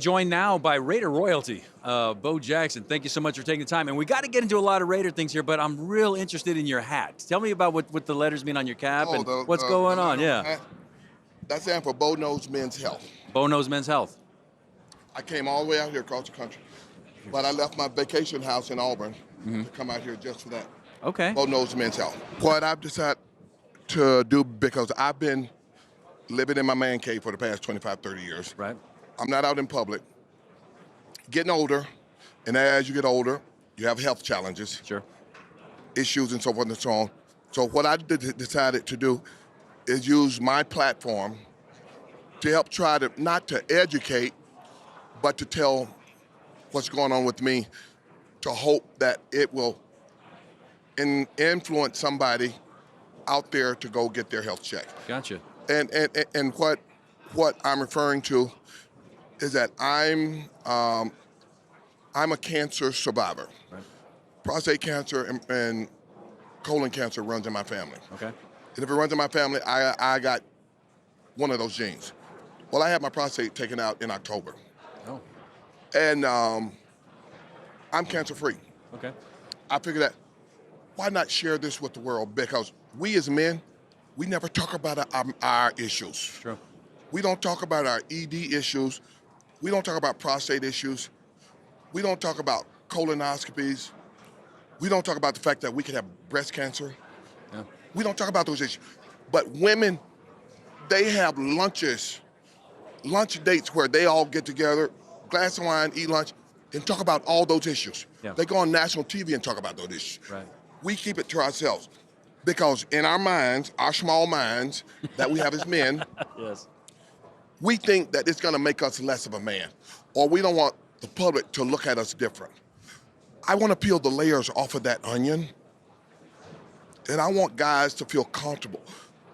Joined now by Raider royalty, Bo Jackson. Thank you so much for taking the time. And we got to get into a lot of Raider things here, but I'm real interested in your hat. Tell me about what the letters mean on your cap and what's going on. Yeah. That stands for Bo Knows Men's Health. Bo knows men's health. I came all the way out here across the country, but I left my vacation house in Auburn to come out here just for that. Okay. Bo Knows Men's Health. What I've decided to do, because I've been living in my man cave for the past 25, 30 years. Right. I'm not out in public. Getting older, and as you get older, you have health challenges, Sure. issues, and so forth and so on. So what I decided to do is use my platform to help try to, not to educate, but to tell what's going on with me, to hope that it will influence somebody out there to go get their health checked. Gotcha. And what I'm referring to is that I'm a cancer survivor. Right. Prostate cancer and colon cancer runs in my family. Okay. And if it runs in my family, I got one of those genes. Well, I had my prostate taken out in October. Oh. And I'm cancer free. Okay. I figured that why not share this with the world? Because we as men, we never talk about our issues. True. We don't talk about our ED issues. We don't talk about prostate issues. We don't talk about colonoscopies. We don't talk about the fact that we could have breast cancer. Yeah. We don't talk about those issues. But women, they have lunch dates where they all get together, glass of wine, eat lunch, and talk about all those issues. Yeah. They go on national TV and talk about those issues. Right. We keep it to ourselves because in our minds, our small minds that we have as men, Yes. we think that it's gonna make us less of a man, or we don't want the public to look at us different. I wanna peel the layers off of that onion, and I want guys to feel comfortable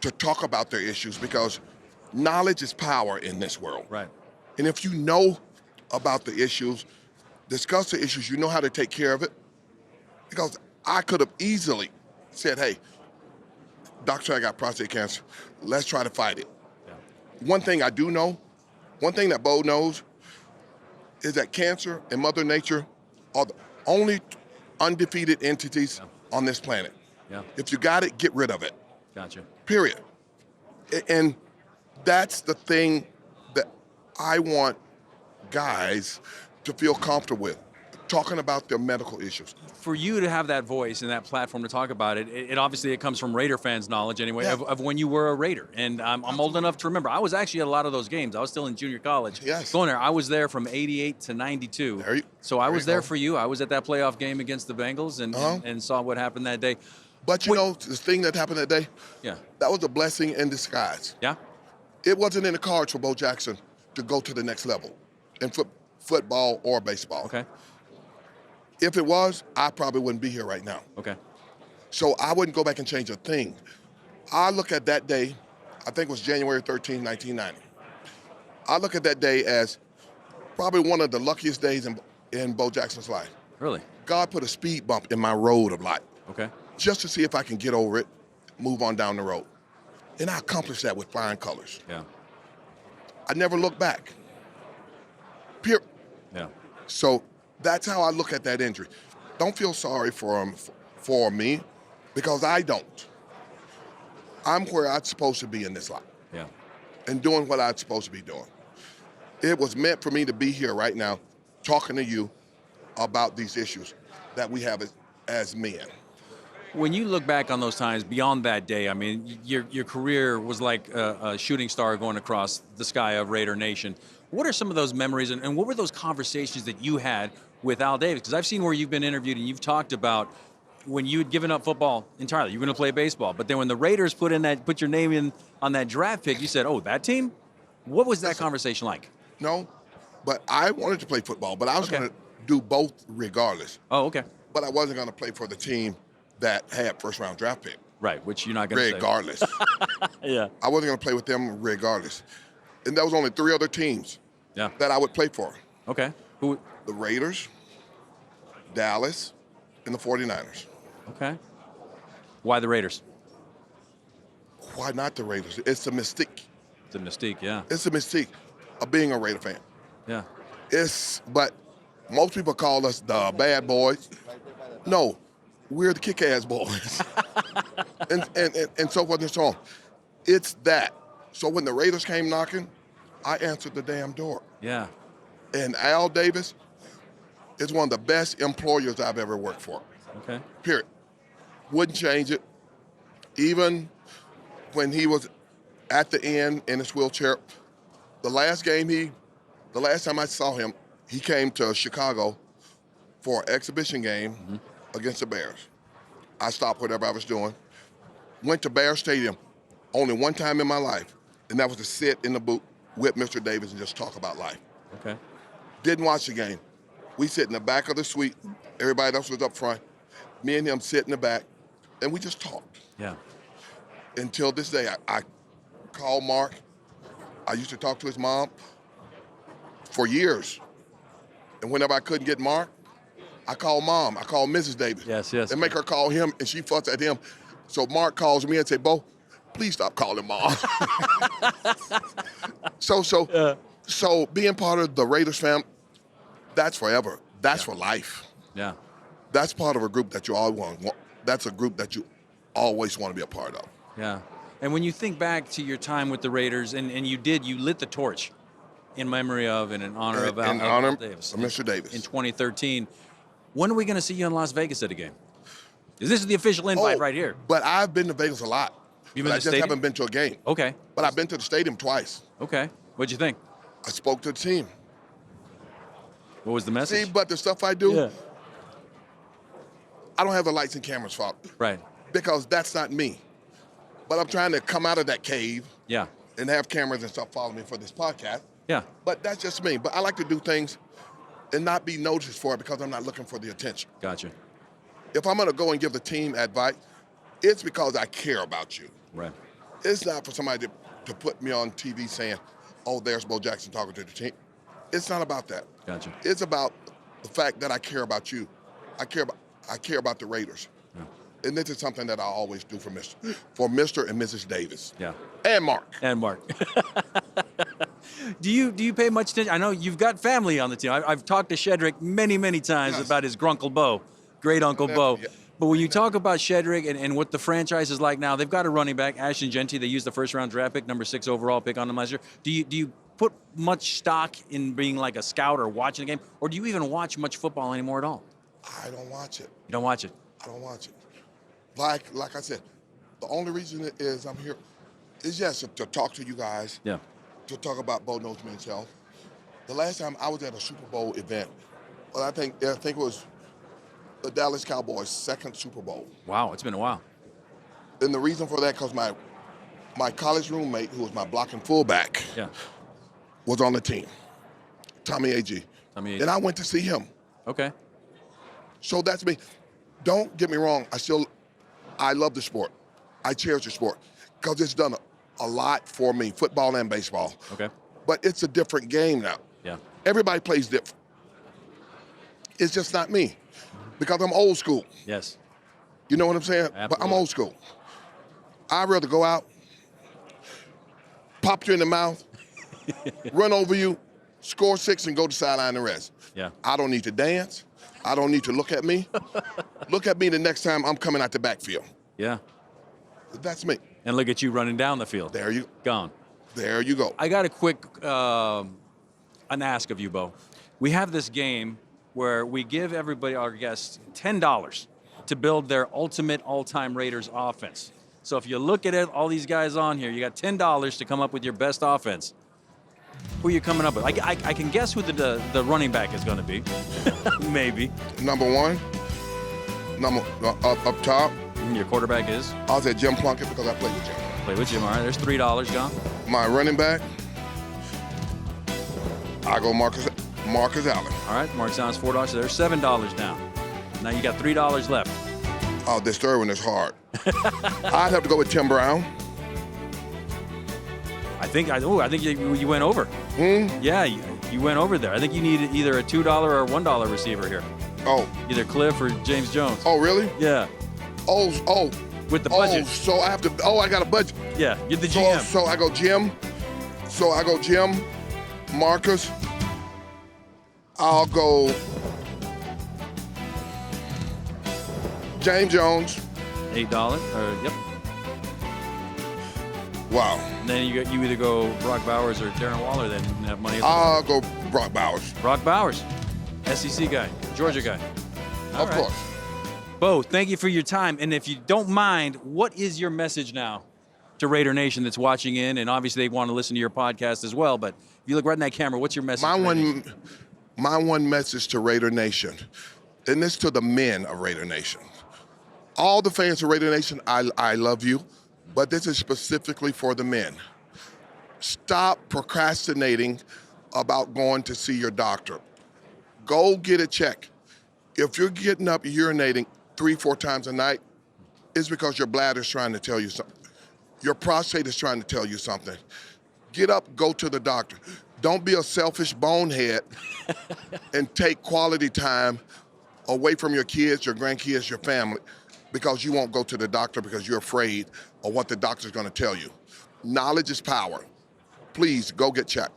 to talk about their issues because knowledge is power in this world. Right. And if you know about the issues, discuss the issues, you know how to take care of it. Because I could have easily said, hey, doctor, I got prostate cancer. Let's try to fight it. Yeah. One thing I do know, one thing that Bo knows, is that cancer and Mother Nature are the only undefeated entities on this planet. Yeah. If you got it, get rid of it. Gotcha. Period. And that's the thing that I want guys to feel comfortable with, talking about their medical issues. For you to have that voice and that platform to talk about it, it obviously it comes from Raider fans' knowledge anyway, Yeah. of when you were a Raider. And I'm old enough to remember. I was actually at a lot of those games. I was still in junior college. Yes. Going there. I was there from 88 to 92. So I was there for you. I was at that playoff game against the Bengals and saw what happened that day. But you know, the thing that happened that day, Yeah. that was a blessing in disguise. Yeah? It wasn't in the cards for Bo Jackson to go to the next level in football or baseball. Okay. If it was, I probably wouldn't be here right now. Okay. So I wouldn't go back and change a thing. I look at that day, I think it was January 13, 1990. I look at that day as probably one of the luckiest days in Bo Jackson's life. Really? God put a speed bump in my road of life Okay. just to see if I can get over it, move on down the road. And I accomplished that with flying colors. Yeah. I never looked back. Period. Yeah. So that's how I look at that injury. Don't feel sorry for me because I don't. I'm where I'm supposed to be in this life Yeah. and doing what I'm supposed to be doing. It was meant for me to be here right now talking to you about these issues that we have as men. When you look back on those times beyond that day, I mean, your career was like a shooting star going across the sky of Raider Nation. What are some of those memories and what were those conversations that you had with Al Davis? Because I've seen where you've been interviewed and you've talked about when you had given up football entirely, you were going to play baseball. But then when the Raiders put your name in on that draft pick, you said, oh, that team? What was that conversation like? No, but I wanted to play football, but I was Okay. going to do both regardless. Oh, okay. But I wasn't going to play for the team that had first-round draft pick, Right, which you're not going to say. regardless. Yeah. I wasn't going to play with them regardless. And there was only 3 other teams Yeah. that I would play for. Okay. Who? The Raiders, Dallas, and the 49ers. Okay. Why the Raiders? Why not the Raiders? It's a mystique. The mystique, yeah. It's a mystique of being a Raider fan. Yeah. But most people call us the bad boys. No, we're the kick-ass boys. and so forth and so on. It's that. So when the Raiders came knocking, I answered the damn door. Yeah. And Al Davis is one of the best employers I've ever worked for. Okay. Period. Wouldn't change it. Even when he was at the end in his wheelchair, the last time I saw him, he came to Chicago for an exhibition game against the Bears. I stopped whatever I was doing, went to Bear Stadium only one time in my life, and that was to sit in the booth with Mr. Davis and just talk about life. Okay. Didn't watch the game. We sit in the back of the suite. Everybody else was up front. Me and him sit in the back, and we just talked. Yeah. Until this day, I called Mark. I used to talk to his mom for years. And whenever I couldn't get Mark, I called Mom. I called Mrs. Davis. Yes, yes. And make her call him, and she fussed at him. So Mark calls me and say, Bo, please stop calling Mom. So being part of the Raiders family, that's forever. That's for life. Yeah. That's part of a group that you all want. That's a group that you always want to be a part of. Yeah. And when you think back to your time with the Raiders, and you lit the torch in memory of and in honor of Al Davis. Of Mr. Davis. In 2013, when are we going to see you in Las Vegas at a game? This is the official invite right here. But I've been to Vegas a lot. You've been to the I just stadium? haven't been to a game. Okay. But I've been to the stadium twice. Okay. What'd you think? I spoke to the team. What was the message? See, but the stuff I do, Yeah. I don't have the lights and cameras for it. Right. Because that's not me. But I'm trying to come out of that cave Yeah. and have cameras and stuff follow me for this podcast. Yeah. But that's just me. But I like to do things and not be noticed for it because I'm not looking for the attention. Gotcha. If I'm going to go and give the team advice, it's because I care about you. Right. It's not for somebody to put me on TV saying, oh, there's Bo Jackson talking to the team. It's not about that. Gotcha. It's about the fact that I care about you. I care about the Raiders. Yeah. And this is something that I always do for Mr. and Mrs. Davis. Yeah. And Mark. And Mark. Do you pay much attention? I know you've got family on the team. I've talked to Shedrick many times about his grunkle Bo, great Uncle Bo. Yeah. But when you talk about Shedrick and what the franchise is like now, they've got a running back, Ashton Genty. They used the first-round draft pick, number 6 overall pick on him last year. Do you put much stock in being like a scout or watching the game, or do you even watch much football anymore at all? I don't watch it. You don't watch it? I don't watch it. Like I said, the only reason is I'm here is, yes, to talk to you guys, Yeah. to talk about Bo Knows Men's Health. The last time I was at a Super Bowl event, well, I think it was the Dallas Cowboys' second Super Bowl. Wow, it's been a while. And the reason for that, because my college roommate, who was my blocking fullback, Yeah. was on the team, Tommy A.G. Tommy A.G. And I went to see him. Okay. So that's me. Don't get me wrong. I love the sport. I cherish the sport because it's done a lot for me, football and baseball. Okay. But it's a different game now. Yeah. Everybody plays different. It's just not me because I'm old school. Yes. You know what I'm saying? Absolutely. But I'm old school. I'd rather go out, pop you in the mouth, run over you, score 6, and go to sideline and rest. Yeah. I don't need to dance. I don't need to look at me. Look at me the next time I'm coming out the backfield. Yeah. That's me. And look at you running down the field. There you Gone. go. I got a quick an ask of you, Bo. We have this game where we give everybody, our guests, $10 to build their ultimate all-time Raiders offense. So if you look at it, all these guys on here, you got $10 to come up with your best offense. Who are you coming up with? I can guess who the running back is going to be. Maybe. Number 1, up top, Your quarterback is? I'll say Jim Plunkett because I played with Jim. Play with Jim. All right, there's $3 gone. My running back, I go Marcus Allen. All right, Mark Sounds $4. So there's $7 down. Now you got $3 left. Oh, this third one is hard. I'd have to go with Tim Brown. I think you went over. Yeah, you went over there. I think you need either a $2 or $1 receiver here. Oh. Either Cliff or James Jones. Oh, really? Yeah. Oh. With the budget. So I have to. Oh, I got a budget. Yeah, you're the GM. So I go Jim. Marcus, I'll go James Jones. $8. Yep. Wow. And then you either go Brock Bowers or Darren Waller, then have money. I'll go Brock Bowers. Brock Bowers, SEC guy, Georgia guy. All Of right. course. Bo, thank you for your time. And if you don't mind, what is your message now to Raider Nation that's watching in? And obviously they want to listen to your podcast as well. But if you look right in that camera, what's your message? My one message to Raider Nation, and this to the men of Raider Nation. All the fans of Raider Nation, I love you, but this is specifically for the men. Stop procrastinating about going to see your doctor. Go get a check. If you're getting up urinating 3-4 times a night, it's because your bladder's trying to tell you something. Your prostate is trying to tell you something. Get up, go to the doctor. Don't be a selfish bonehead and take quality time away from your kids, your grandkids, your family, because you won't go to the doctor because you're afraid of what the doctor's going to tell you. Knowledge is power. Please go get checked.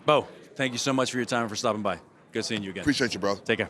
Bo, thank you so much for your time and for stopping by. Good seeing you again. Appreciate you, brother. Take care.